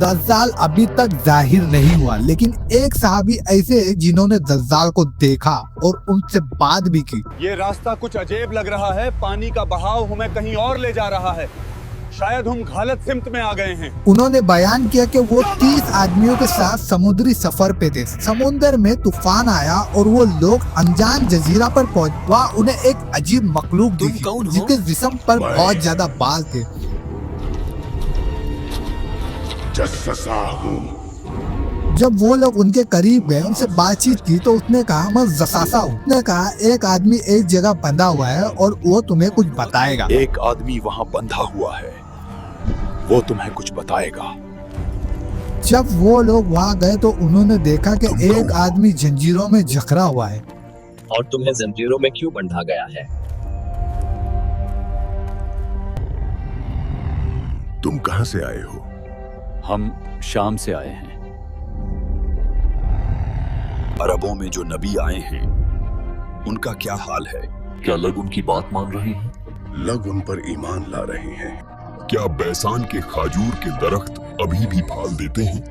दज्जाल अभी तक जाहिर नहीं हुआ, लेकिन एक सहाबी ऐसे हैं जिन्होंने दज्जाल को देखा और उनसे बात भी की। ये रास्ता कुछ अजीब लग रहा है, पानी का बहाव हमें कहीं और ले जा रहा है, शायद हम गलत सिमत में आ गए हैं। उन्होंने बयान किया कि वो 30 आदमियों के साथ समुद्री सफर पे थे। समुद्र में तूफान आया और वो लोग अनजान जजीरा पर पहुंचे। वहाँ उन्हें एक अजीब मखलूक दिखी जिसके जिस्म पर बहुत ज्यादा बाल थे। जब वो लोग उनके करीब गए, उनसे बातचीत की तो उसने कहा मैं जसासा हूँ। उसने कहा एक आदमी एक जगह बंधा हुआ है और वो तुम्हें कुछ बताएगा। एक आदमी वहाँ बंधा हुआ है, वो तुम्हें कुछ बताएगा। जब वो लोग वहाँ गए तो उन्होंने देखा कि एक आदमी जंजीरों में जकड़ा हुआ है। और तुम्हें जंजीरों में क्यों बंधा गया है? तुम कहाँ से आए हो? हम शाम से आए हैं। अरबों में जो नबी आए हैं उनका क्या हाल है? क्या लोग उनकी बात मान रहे हैं? लोग उन पर ईमान ला रहे हैं। क्या बैसान के खजूर के दरख्त अभी भी फल देते हैं?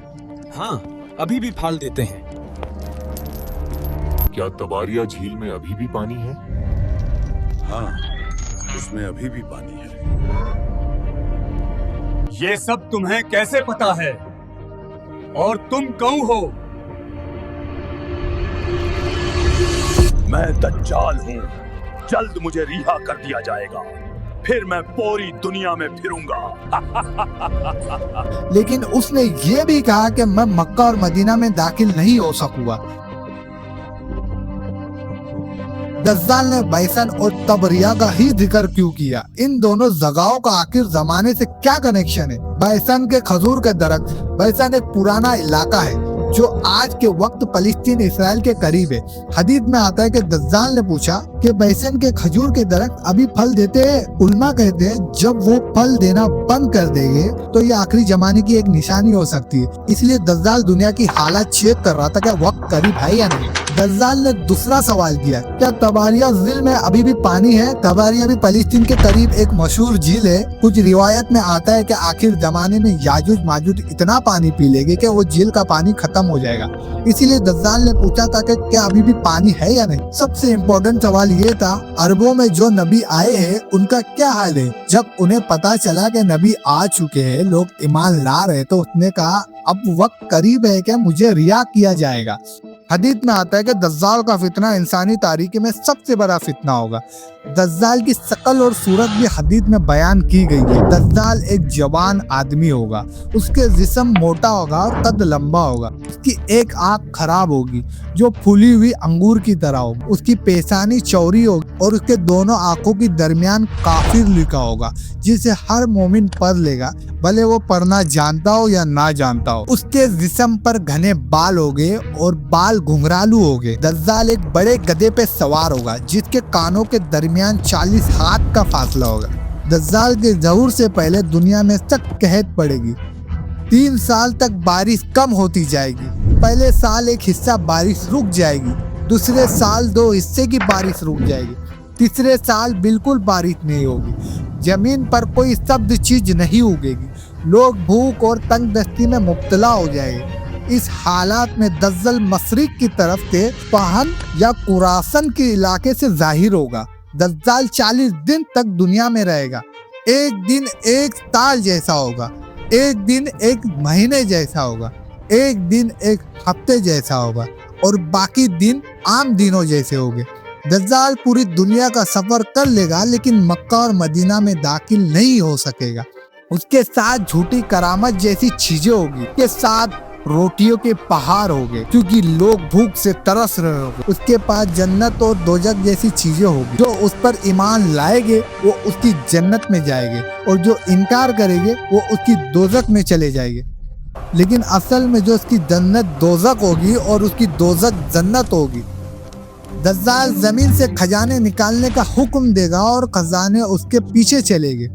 हाँ, अभी भी फल देते हैं। क्या तबारिया झील में अभी भी पानी है? हाँ, उसमें अभी भी पानी है। ये सब तुम्हें कैसे पता है? और तुम कौन हो? मैं दज्जाल हूँ, जल्द मुझे रिहा कर दिया जाएगा, फिर मैं पूरी दुनिया में फिरूंगा। लेकिन उसने ये भी कहा कि मैं मक्का और मदीना में दाखिल नहीं हो सकूंगा। दज्जाल ने बैसन और तबरिया का ही जिक्र क्यों किया? इन दोनों जगहों का आखिर जमाने से क्या कनेक्शन है? बैसन के खजूर के दरख्त, बैसन एक पुराना इलाका है जो आज के वक्त फलस्तीन इसराइल के करीब है। हदीस में आता है कि दज्जाल ने पूछा कि बैसन के खजूर के दरख्त अभी फल देते हैं? उल्मा कहते हैं जब वो फल देना बंद कर देंगे तो ये आखिरी जमाने की एक निशानी हो सकती है। इसलिए दज्जाल दुनिया की हालत चेक कर रहा था कि वक्त करीब है या नहीं। दज्जाल ने दूसरा सवाल किया, क्या तबारिया झील में अभी भी पानी है? तबारिया भी फलस्तीन के करीब एक मशहूर झील है। कुछ रिवायत में आता है कि आखिर जमाने में याजूज माजूज इतना पानी पी लेंगे कि वो झील का पानी खत्म हो जाएगा। इसीलिए दज्जाल ने पूछा था कि क्या अभी भी पानी है या नहीं। सबसे इम्पोर्टेंट सवाल ये था, अरबों में जो नबी आए हैं उनका क्या हाल है? जब उन्हें पता चला कि नबी आ चुके हैं, लोग ईमान ला रहे, तो उसने कहा अब वक्त करीब है कि मुझे रिहा किया जाएगा। हदीस में आता है कि दज्जाल का फितना इंसानी तारीख में सबसे बड़ा फितना होगा। दज्जाल की शकल और सूरत भी हदीस में बयान की गई है। दज्जाल एक जवान आदमी होगा, उसके जिस्म मोटा होगा और कद लंबा होगा। उसकी एक आंख खराब होगी जो फूली हुई अंगूर की तरह होगी। उसकी पेशानी चौड़ी होगी और उसके दोनों आंखों के दरमियान काफिर लिखा होगा जिसे हर मोमिन पढ़ लेगा, भले वो पढ़ना जानता हो या ना जानता हो। उसके जिस्म पर घने बाल होंगे और बाल घुंघरालू होंगे। दज्जाल एक बड़े गधे पे सवार होगा जिसके कानों के दरमियान 40 हाथ का फासला होगा। दज्जाल के ज़हूर से पहले दुनिया में सख्त कहत पड़ेगी। 3 साल तक बारिश कम होती जाएगी। पहले साल एक हिस्सा बारिश रुक जाएगी, दूसरे साल 2 हिस्से की बारिश रुक जाएगी, तीसरे साल बिल्कुल बारिश नहीं होगी। जमीन पर कोई शब्द चीज नहीं उगेगी। लोग भूख और तंगदस्ती में मुब्तला हो जाएंगे। इस हालात में दज्जाल मशरिक की तरफ से पहन या कुरासन के इलाके से जाहिर होगा। दज्जाल 40 दिन तक दुनिया में रहेगा। एक दिन एक साल जैसा होगा, एक दिन एक महीने जैसा होगा, एक दिन एक हफ्ते जैसा होगा और बाकी दिन आम दिनों जैसे होंगे। दज्जाल पूरी दुनिया का सफर कर लेगा लेकिन मक्का और मदीना में दाखिल नहीं हो सकेगा। उसके साथ झूठी करामत जैसी चीजें होगी, उसके साथ रोटियों के पहाड़ होंगे क्योंकि लोग भूख से तरस रहे होंगे। उसके पास जन्नत और दोजख जैसी चीजें होगी। जो उस पर ईमान लाएंगे वो उसकी जन्नत में जाएंगे और जो इनकार करेंगे वो उसकी दोजख में चले जाएंगे। लेकिन असल में जो उसकी जन्नत दोजख होगी और उसकी दोजख जन्नत होगी। दज्जाल जमीन से खजाने निकालने का हुक्म देगा और खजाने उसके पीछे चलेंगे।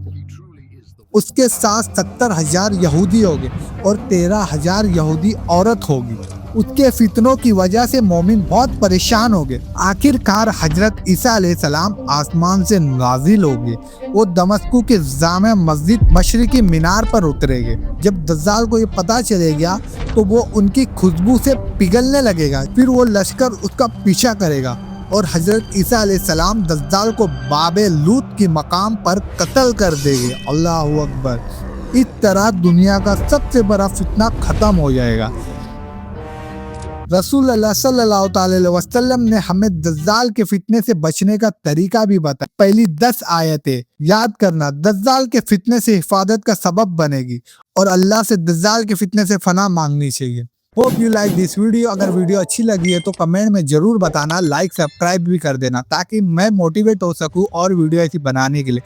उसके साथ 70,000 यहूदी होंगे और 13,000 यहूदी औरत होगी। उसके फितनों की वजह से मोमिन बहुत परेशान हो गए। आखिरकार हजरत ईसा अलैहिस्सलाम आसमान से नाजिल हो गए। वो दमस्को के जामे मस्जिद मशरिकी मीनार पर उतरेंगे। जब दज्जाल को ये पता चलेगा तो वो उनकी खुशबू से पिघलने लगेगा। फिर वो लश्कर उसका पीछा करेगा और हजरत ईसा अलैहिस्सलाम दज्जाल को बाबे लूत की मकाम पर कत्ल कर देंगे। अल्लाह अकबर। इस तरह दुनिया का सबसे बड़ा फितना खत्म हो जाएगा। रसूल अल्लाह सल्लल्लाहु अलैहि वसल्लम ने हमें दज्जाल के फितने से बचने का तरीका भी बताया। पहली 10 आयतें याद करना दज्जाल के फितने से हिफाजत का सबब बनेगी और अल्लाह से दज्जाल के फितने से फना मांगनी चाहिए। Hope you like this video. अगर वीडियो अच्छी लगी है तो कमेंट में जरूर बताना, लाइक सब्सक्राइब भी कर देना ताकि मैं मोटिवेट हो सकूं और वीडियो ऐसी बनाने के लिए।